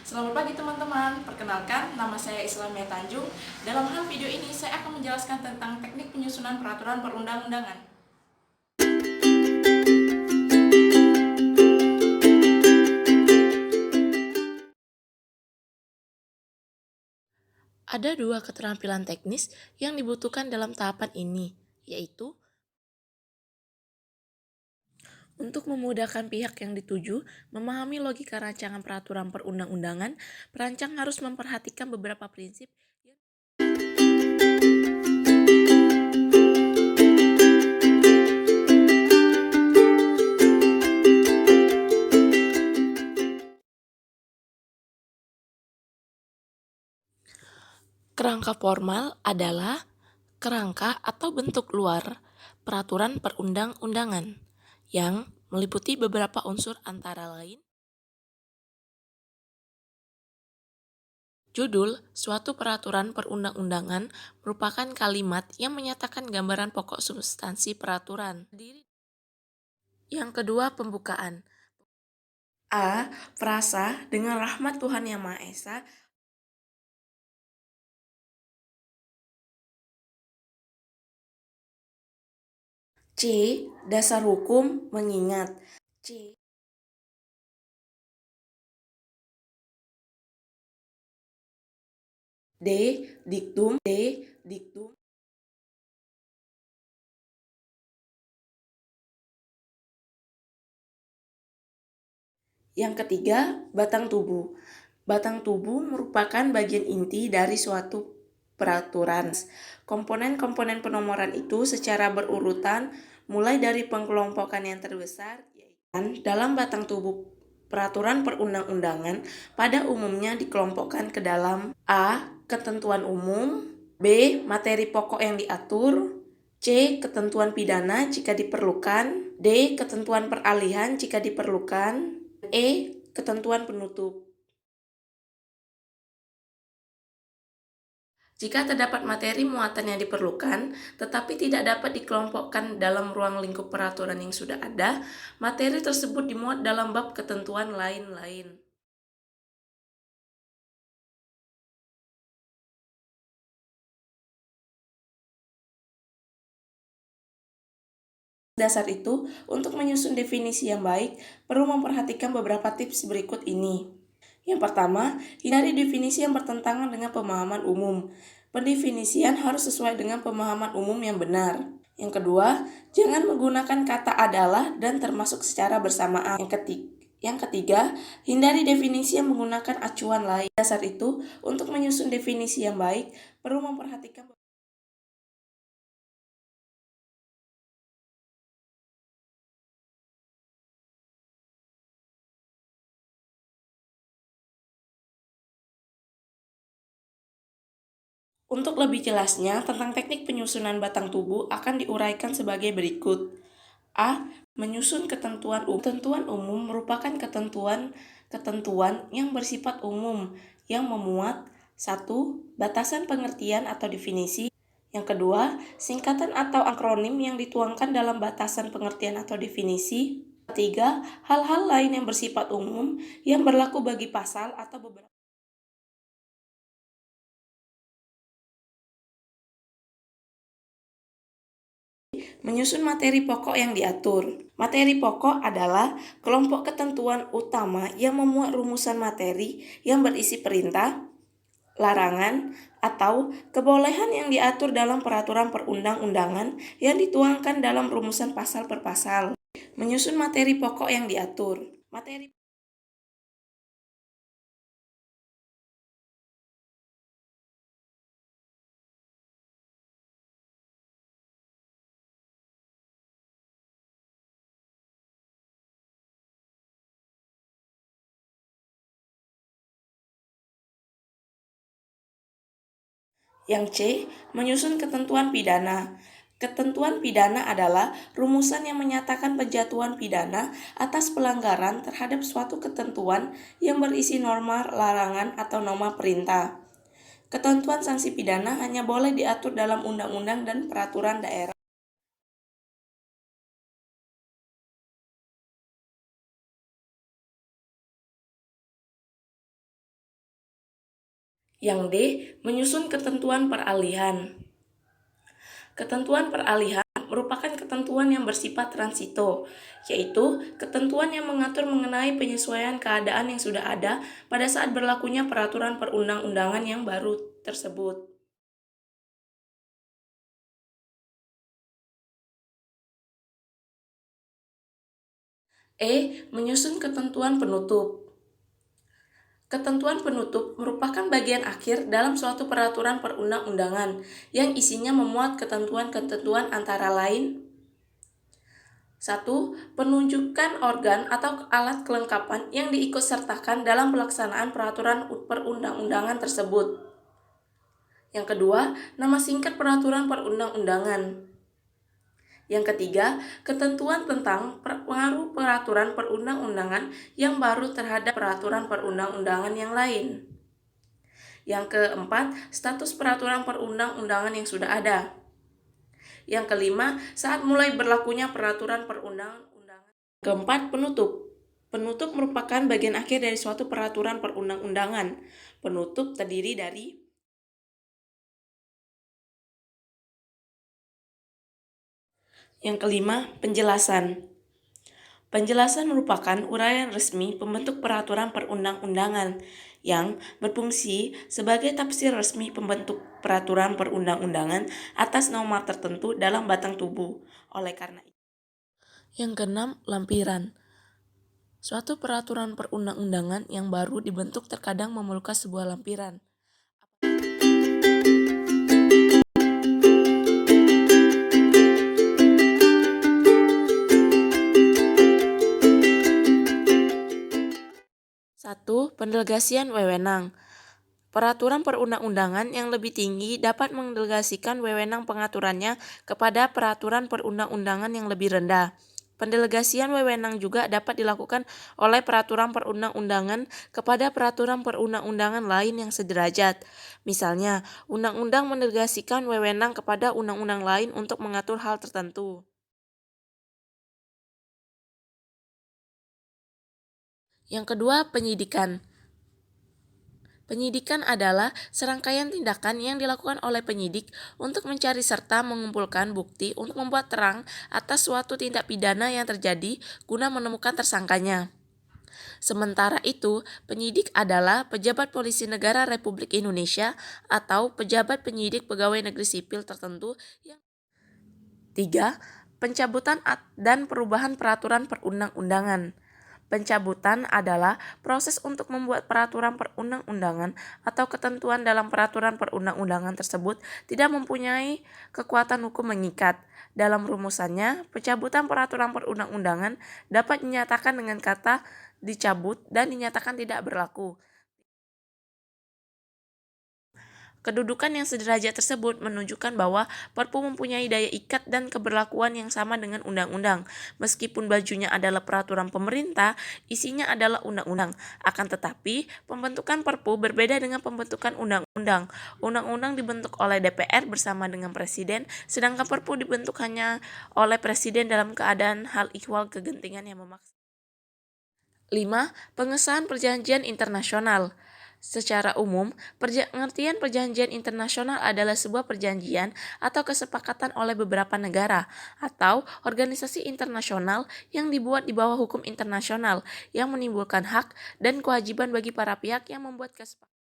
Selamat pagi teman-teman, perkenalkan nama saya Islamia Tanjung. Dalam hal video ini saya akan menjelaskan tentang teknik penyusunan peraturan perundang-undangan. Ada dua keterampilan teknis yang dibutuhkan dalam tahapan ini, yaitu untuk memudahkan pihak yang dituju memahami logika rancangan peraturan perundang-undangan, perancang harus memperhatikan beberapa prinsip. Kerangka formal adalah kerangka atau bentuk luar peraturan perundang-undangan yang meliputi beberapa unsur antara lain judul. Suatu peraturan perundang-undangan merupakan kalimat yang menyatakan gambaran pokok substansi peraturan. Yang kedua, pembukaan. A. Frasa, dengan rahmat Tuhan Yang Maha Esa. C. Dasar hukum, mengingat. C. D. Diktum. Yang ketiga, batang tubuh. Batang tubuh merupakan bagian inti dari suatu peraturan. Komponen-komponen penomoran itu secara berurutan mulai dari pengelompokan yang terbesar. Dalam batang tubuh peraturan perundang-undangan pada umumnya dikelompokkan ke dalam A. Ketentuan umum, B. Materi pokok yang diatur, C. Ketentuan pidana jika diperlukan, D. Ketentuan peralihan jika diperlukan, E. Ketentuan penutup. Jika terdapat materi muatan yang diperlukan, tetapi tidak dapat dikelompokkan dalam ruang lingkup peraturan yang sudah ada, materi tersebut dimuat dalam bab ketentuan lain-lain. Dasar itu, untuk menyusun definisi yang baik, perlu memperhatikan beberapa tips berikut ini. Yang pertama, hindari definisi yang bertentangan dengan pemahaman umum. Pendefinisian harus sesuai dengan pemahaman umum yang benar. Yang kedua, jangan menggunakan kata adalah dan termasuk secara bersamaan. Yang ketiga, hindari definisi yang menggunakan acuan lain. Dasar itu, untuk menyusun definisi yang baik, perlu memperhatikan Untuk lebih jelasnya tentang teknik penyusunan batang tubuh akan diuraikan sebagai berikut. A. Menyusun ketentuan umum. Ketentuan umum merupakan ketentuan yang bersifat umum yang memuat 1. Batasan pengertian atau definisi. Yang kedua, singkatan atau akronim yang dituangkan dalam batasan pengertian atau definisi. Ketiga, hal-hal lain yang bersifat umum yang berlaku bagi pasal atau beberapa. Menyusun materi pokok yang diatur. Materi pokok adalah kelompok ketentuan utama yang memuat rumusan materi yang berisi perintah, larangan, atau kebolehan yang diatur dalam peraturan perundang-undangan yang dituangkan dalam rumusan pasal per pasal. Menyusun materi pokok yang diatur. Yang C. Menyusun ketentuan pidana. Ketentuan pidana adalah rumusan yang menyatakan penjatuhan pidana atas pelanggaran terhadap suatu ketentuan yang berisi norma larangan atau norma perintah. Ketentuan sanksi pidana hanya boleh diatur dalam undang-undang dan peraturan daerah. Yang D. Menyusun ketentuan peralihan. Ketentuan peralihan merupakan ketentuan yang bersifat transito, yaitu ketentuan yang mengatur mengenai penyesuaian keadaan yang sudah ada pada saat berlakunya peraturan perundang-undangan yang baru tersebut. E. Menyusun ketentuan penutup. Ketentuan penutup merupakan bagian akhir dalam suatu peraturan perundang-undangan yang isinya memuat ketentuan-ketentuan antara lain 1. Penunjukan organ atau alat kelengkapan yang diikutsertakan dalam pelaksanaan peraturan perundang-undangan tersebut. Yang kedua, nama singkat peraturan perundang-undangan. Yang ketiga, ketentuan tentang pengaruh peraturan perundang-undangan yang baru terhadap peraturan perundang-undangan yang lain. Yang keempat, status peraturan perundang-undangan yang sudah ada. Yang kelima, saat mulai berlakunya peraturan perundang-undangan. Keempat, penutup. Penutup merupakan bagian akhir dari suatu peraturan perundang-undangan. Penutup terdiri dari yang kelima, penjelasan. Penjelasan merupakan uraian resmi pembentuk peraturan perundang-undangan yang berfungsi sebagai tafsir resmi pembentuk peraturan perundang-undangan atas norma tertentu dalam batang tubuh. Oleh karena itu, yang keenam, lampiran. Suatu peraturan perundang-undangan yang baru dibentuk terkadang memerlukan sebuah lampiran. 1. Pendelegasian wewenang. Peraturan perundang-undangan yang lebih tinggi dapat mendelegasikan wewenang pengaturannya kepada peraturan perundang-undangan yang lebih rendah. Pendelegasian wewenang juga dapat dilakukan oleh peraturan perundang-undangan kepada peraturan perundang-undangan lain yang sederajat. Misalnya, undang-undang mendelegasikan wewenang kepada undang-undang lain untuk mengatur hal tertentu. Yang kedua, penyidikan. Penyidikan adalah serangkaian tindakan yang dilakukan oleh penyidik untuk mencari serta mengumpulkan bukti untuk membuat terang atas suatu tindak pidana yang terjadi guna menemukan tersangkanya. Sementara itu, penyidik adalah pejabat polisi negara Republik Indonesia atau pejabat penyidik pegawai negeri sipil tertentu yang 3. Pencabutan dan perubahan peraturan perundang-undangan. Pencabutan adalah proses untuk membuat peraturan perundang-undangan atau ketentuan dalam peraturan perundang-undangan tersebut tidak mempunyai kekuatan hukum mengikat. Dalam rumusannya, pencabutan peraturan perundang-undangan dapat dinyatakan dengan kata dicabut dan dinyatakan tidak berlaku. Kedudukan yang sederajat tersebut menunjukkan bahwa Perpu mempunyai daya ikat dan keberlakuan yang sama dengan undang-undang. Meskipun bajunya adalah peraturan pemerintah, isinya adalah undang-undang. Akan tetapi, pembentukan Perpu berbeda dengan pembentukan undang-undang. Undang-undang dibentuk oleh DPR bersama dengan Presiden, sedangkan Perpu dibentuk hanya oleh Presiden dalam keadaan hal ihwal kegentingan yang memaksa. 5. Pengesahan perjanjian internasional. Secara umum, pengertian perjanjian internasional adalah sebuah perjanjian atau kesepakatan oleh beberapa negara atau organisasi internasional yang dibuat di bawah hukum internasional yang menimbulkan hak dan kewajiban bagi para pihak yang membuat kesepakatan.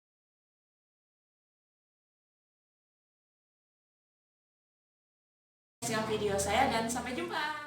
Video saya dan sampai jumpa.